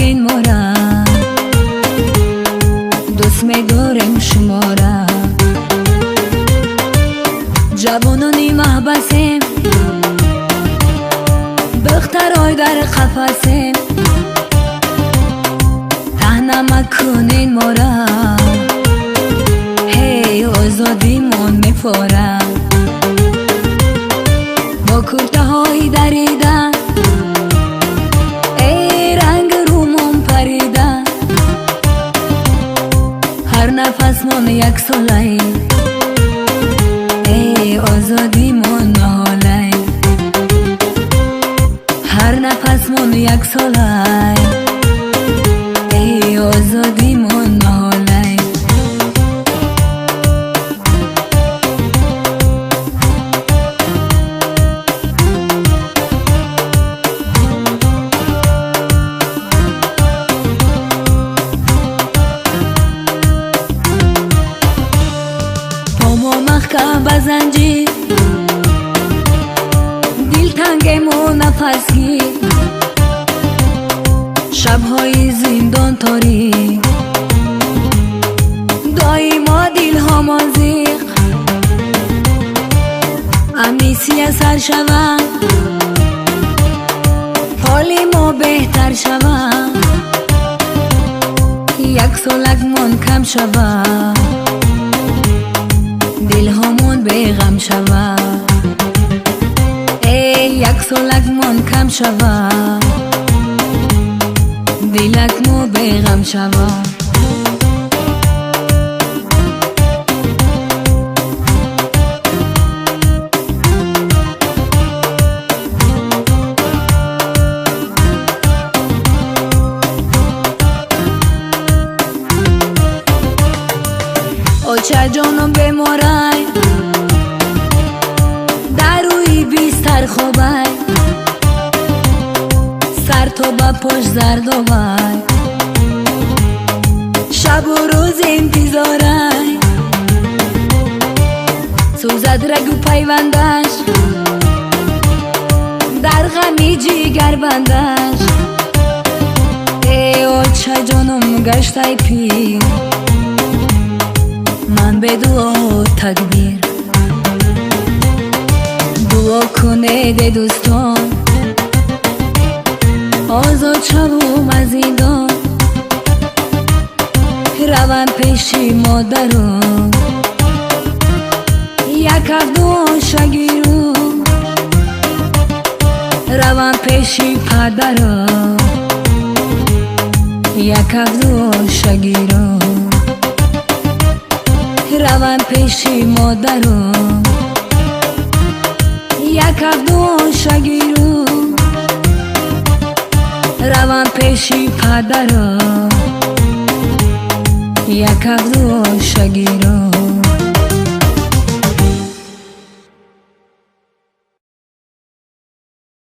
کنین ما را، دوست می‌داریم شما را. جوانانی محبسیم، دخترای در قفسیم، تهنه مکنین ما را، هی آزادیمون می‌فوره. با کرته های دریده، ای رنگ رومون پریده، هر نفس من یک ساله، ای آزادی من نهاله، هر نفس من یک ساله، ای آزادی من نهاله. محکم بزنجیر، دل تنگم و نفس گیر، شبهای زندان تاریک، دایما دل ها مازیق، امنیسی سر شوم، حال ما بهتر شوم، یک سالک من کم شوم، دل همون بیغم شوه، ای یک سالک من کم شوه، دلک مو بیغم شوه. آچه جانم بمارای، در روی بیستر خوابای، سر تو با پاش زردوای، شب و روز انتظارای، سوزد رگو پیوندش، در غمی جیگر بندش، ای آچه جانم گشتای پیر، من به دعا تکبیر، دعا کنه ده دوستان، آزاد شوم از زندان، روم پیشی مادرم، یک هفته شگیرم، روم پیشی پدرم، یک هفته شگیرم، روم پیشی مادرم، یک هفته شگیرم، روم پیشی پدرم، یک هفته شگیرم.